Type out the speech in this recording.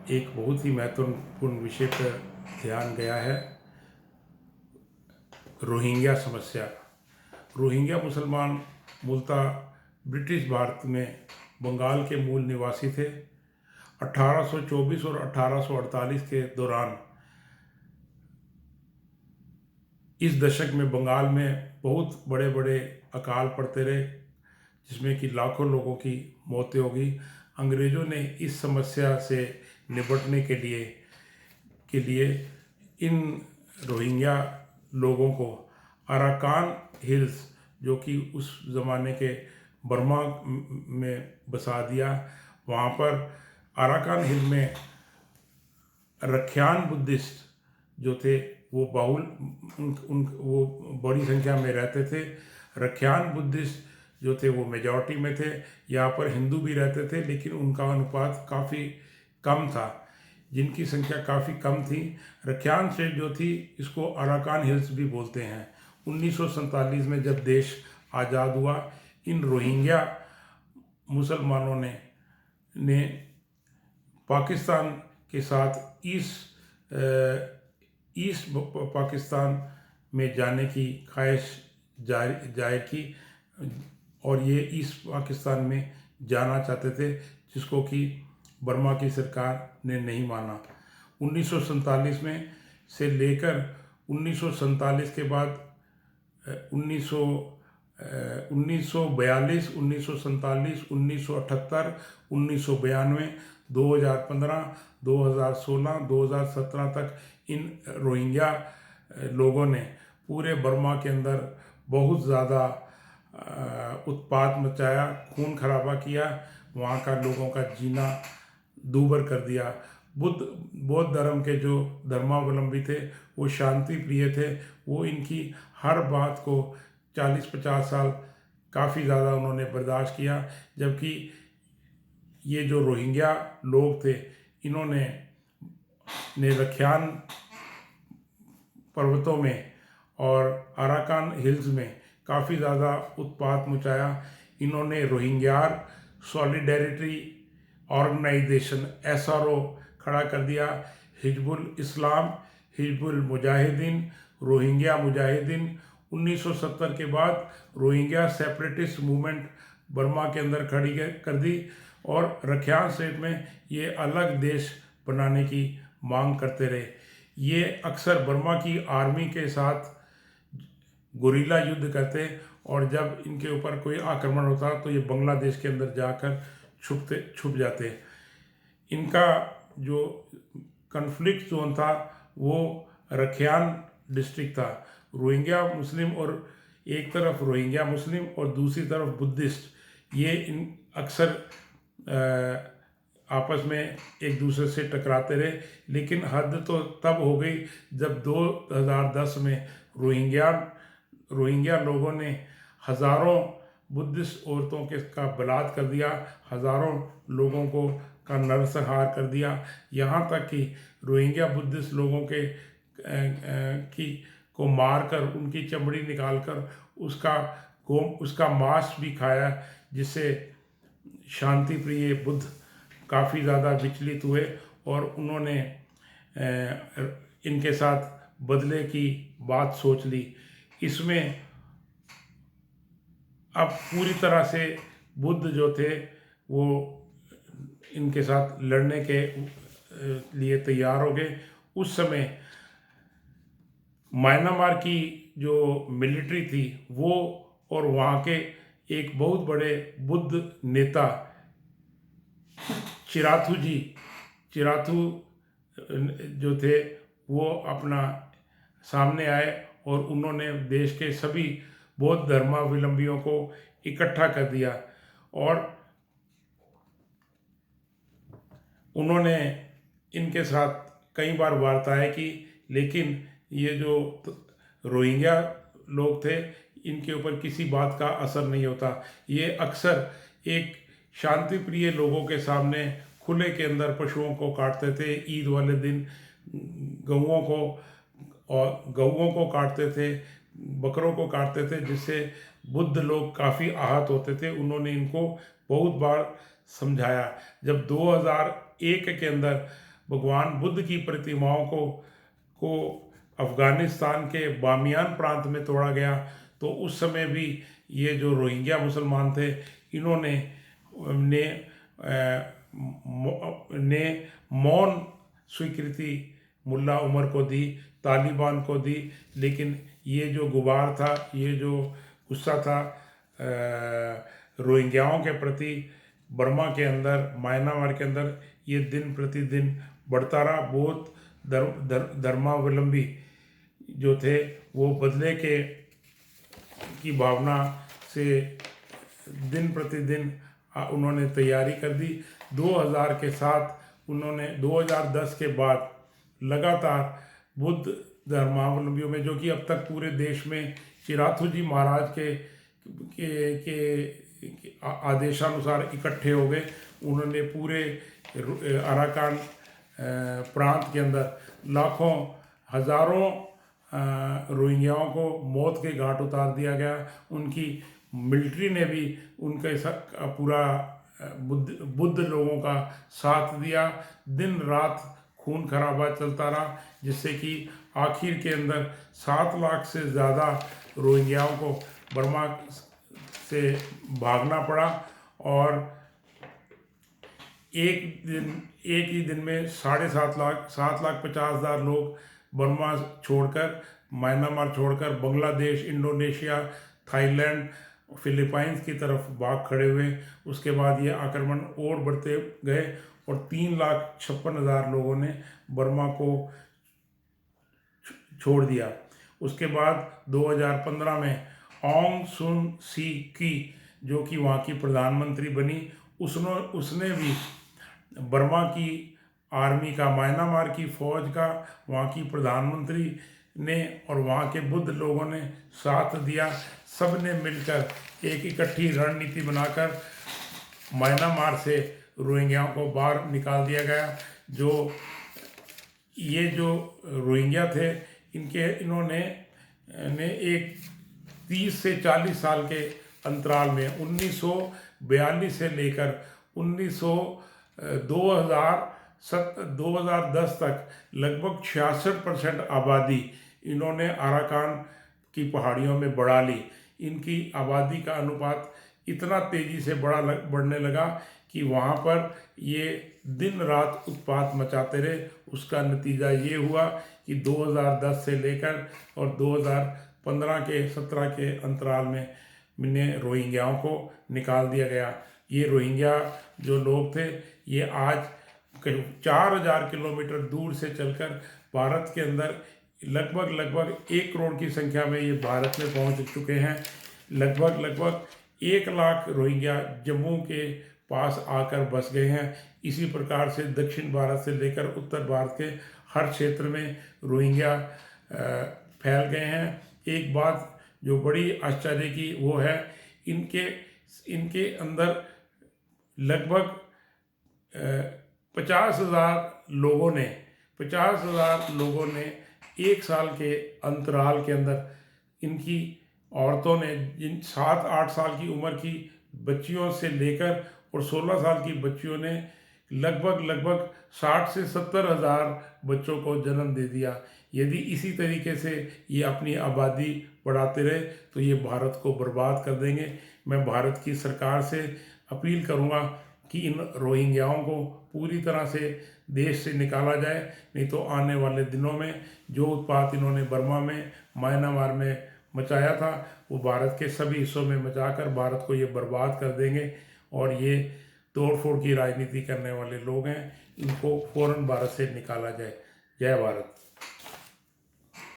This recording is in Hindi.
एक बहुत ही महत्वपूर्ण विषय पर ध्यान गया है, रोहिंग्या समस्या। रोहिंग्या मुसलमान मूलतः ब्रिटिश भारत में बंगाल के मूल निवासी थे। 1824 और 1848 के दौरान इस दशक में बंगाल में बहुत बड़े बड़े अकाल पड़ते रहे, जिसमें कि लाखों लोगों की मौतें होगी। अंग्रेज़ों ने इस समस्या से निपटने के लिए इन रोहिंग्या लोगों को अराकान हिल्स, जो कि उस ज़माने के बर्मा में बसा दिया। वहाँ पर अराकान हिल में रख्यान बुद्धिस्ट जो थे वो वो बड़ी संख्या में रहते थे। रख्यान बुद्धिस्ट जो थे वो मेजॉरिटी में थे। यहाँ पर हिंदू भी रहते थे, लेकिन उनका अनुपात काफ़ी कम था। जिनकी संख्या काफ़ी कम थी, रख्यान से जो थी, इसको अराकान हिल्स भी बोलते हैं। 1947 में जब देश आज़ाद हुआ, इन रोहिंग्या मुसलमानों ने पाकिस्तान के साथ ईस्ट पाकिस्तान में जाने की ख्वाहिश जाहिर की, और ये ईस्ट पाकिस्तान में जाना चाहते थे, जिसको कि बर्मा की सरकार ने नहीं माना। 1947 में से लेकर 1947 के बाद 1942, 1947, 1978, 1992, 2015, 2016, 2017 तक इन रोहिंग्या लोगों ने पूरे बर्मा के अंदर बहुत ज़्यादा उत्पात मचाया, खून खराबा किया, वहाँ का लोगों का जीना दूभर कर दिया। बौद्ध धर्म के जो धर्मावलंबी थे वो शांति प्रिय थे। वो इनकी हर बात को 40-50 साल काफ़ी ज़्यादा उन्होंने बर्दाश्त किया, जबकि ये जो रोहिंग्या लोग थे, इन्होंने रख्यान पर्वतों में और अराकान हिल्स में काफ़ी ज़्यादा उत्पात मचाया। इन्होंने रोहिंग्यार सॉलिडेरिटी ऑर्गेनाइजेशन SRO खड़ा कर दिया। हिजबुल इस्लाम, हिजबुल मुजाहिदीन, रोहिंग्या मुजाहिदीन। 1970 के बाद रोहिंग्या सेपरेटिस्ट मूवमेंट बर्मा के अंदर खड़ी कर दी, और रख्यान स्टेट में ये अलग देश बनाने की मांग करते रहे। ये अक्सर बर्मा की आर्मी के साथ गुरिल्ला युद्ध करते, और जब इनके ऊपर कोई आक्रमण होता तो ये बांग्लादेश के अंदर जाकर छुप जाते। इनका जो कन्फ्लिक्ट जोन था वो रख्यान डिस्ट्रिक्ट था। रोहिंग्या मुस्लिम, और एक तरफ रोहिंग्या मुस्लिम और दूसरी तरफ बुद्धिस्ट, ये अक्सर आपस में एक दूसरे से टकराते रहे। लेकिन हद तो तब हो गई जब 2010 में रोहिंग्या लोगों ने हज़ारों बुद्धिस्ट औरतों का बलात्कार कर दिया, हज़ारों लोगों का नरसंहार कर दिया। यहाँ तक कि रोहिंग्या बुद्धिस्ट लोगों को मारकर, उनकी चमड़ी निकालकर उसका मांस भी खाया, जिससे शांति प्रिय बुद्ध काफ़ी ज़्यादा विचलित हुए, और उन्होंने इनके साथ बदले की बात सोच ली। इसमें अब पूरी तरह से बुद्ध जो थे वो इनके साथ लड़ने के लिए तैयार हो गए। उस समय म्यांमार की जो मिलिट्री थी वो, और वहाँ के एक बहुत बड़े बुद्ध नेता चिराथू जो थे, वो अपना सामने आए, और उन्होंने देश के सभी बौद्ध धर्मावलंबियों को इकट्ठा कर दिया, और उन्होंने इनके साथ कई बार वार्ताएं की। लेकिन ये जो रोहिंग्या लोग थे, इनके ऊपर किसी बात का असर नहीं होता। ये अक्सर एक शांति प्रिय लोगों के सामने खुले के अंदर पशुओं को काटते थे। ईद वाले दिन गऊओं को काटते थे, बकरों को काटते थे, जिससे बुद्ध लोग काफ़ी आहत होते थे। उन्होंने इनको बहुत बार समझाया। जब 2001 के अंदर भगवान बुद्ध की प्रतिमाओं को अफ़गानिस्तान के बामियान प्रांत में तोड़ा गया, तो उस समय भी ये जो रोहिंग्या मुसलमान थे, इन्होंने ने मौन स्वीकृति मुल्ला उमर को दी, तालिबान को दी। लेकिन ये जो गुबार था, ये जो गुस्सा था रोहिंग्याओं के प्रति बर्मा के अंदर, म्यांमार के अंदर, ये दिन प्रतिदिन बढ़ता रहा। बहुत धर्मावलंबी जो थे वो बदले की भावना से दिन प्रतिदिन उन्होंने तैयारी कर दी। 2000 के साथ उन्होंने 2010 के बाद लगातार बुद्ध धर्मावलंबियों में, जो कि अब तक पूरे देश में चिराथू जी महाराज के आदेशानुसार इकट्ठे हो गए। उन्होंने पूरे अराकान प्रांत के अंदर लाखों हजारों रोहिंग्याओं को मौत के घाट उतार दिया गया। उनकी मिलिट्री ने भी उनके पूरा बुद्ध लोगों का साथ दिया। दिन रात खून खराबा चलता रहा, जिससे कि आखिर के अंदर 7 लाख से ज़्यादा रोहिंग्याओं को बर्मा से भागना पड़ा। और एक ही दिन में 7,50,000 लोग बर्मा छोड़कर, म्यांमार छोड़कर बांग्लादेश, इंडोनेशिया, थाईलैंड, फिलीपाइंस की तरफ भाग खड़े हुए। उसके बाद ये आक्रमण और बढ़ते गए और 3,56,000 लोगों ने बर्मा को छोड़ दिया। उसके बाद 2015 में ऑंग सुन सी की, जो कि वहाँ की प्रधानमंत्री बनी, उसने भी बर्मा की आर्मी का, म्यांमार की फ़ौज का, वहाँ की प्रधानमंत्री ने और वहाँ के बुद्ध लोगों ने साथ दिया। सब ने मिलकर एक इकट्ठी रणनीति बनाकर म्यांमार से रोहिंग्याओं को बाहर निकाल दिया गया। ये जो रोहिंग्या थे, इन्होंने एक 30 से 40 साल के अंतराल में 1942 से लेकर 2010 तक लगभग 66% आबादी इन्होंने अराकान की पहाड़ियों में बढ़ा ली। इनकी आबादी का अनुपात इतना तेज़ी से बढ़ने लगा कि वहाँ पर ये दिन रात उत्पात मचाते रहे। उसका नतीजा ये हुआ कि 2010 से लेकर और 2015 के 17 के अंतराल में रोहिंग्याओं को निकाल दिया गया। ये रोहिंग्या जो लोग थे, ये आज 4000 किलोमीटर दूर से चलकर भारत के अंदर लगभग 1 करोड़ की संख्या में ये भारत में पहुंच चुके हैं। लगभग 1 लाख रोहिंग्या जम्मू के पास आकर बस गए हैं। इसी प्रकार से दक्षिण भारत से लेकर उत्तर भारत के हर क्षेत्र में रोहिंग्या फैल गए हैं। एक बात जो बड़ी आश्चर्य की वो है, इनके अंदर लगभग 50,000 लोगों ने 1 साल के अंतराल के अंदर, इनकी औरतों ने, जिन 7-8 साल की उम्र की बच्चियों से लेकर और 16 साल की बच्चियों ने लगभग 60 से 70 हज़ार बच्चों को जन्म दे दिया। यदि इसी तरीके से ये अपनी आबादी बढ़ाते रहे तो ये भारत को बर्बाद कर देंगे। मैं भारत की सरकार से अपील करूँगा कि इन रोहिंग्याओं को पूरी तरह से देश से निकाला जाए, नहीं तो आने वाले दिनों में जो उत्पात इन्होंने बर्मा में, म्यांमार में मचाया था, वो भारत के सभी हिस्सों में मचाकर भारत को ये बर्बाद कर देंगे। और ये तोड़फोड़ की राजनीति करने वाले लोग हैं, इनको फ़ौरन भारत से निकाला जाए। जय भारत।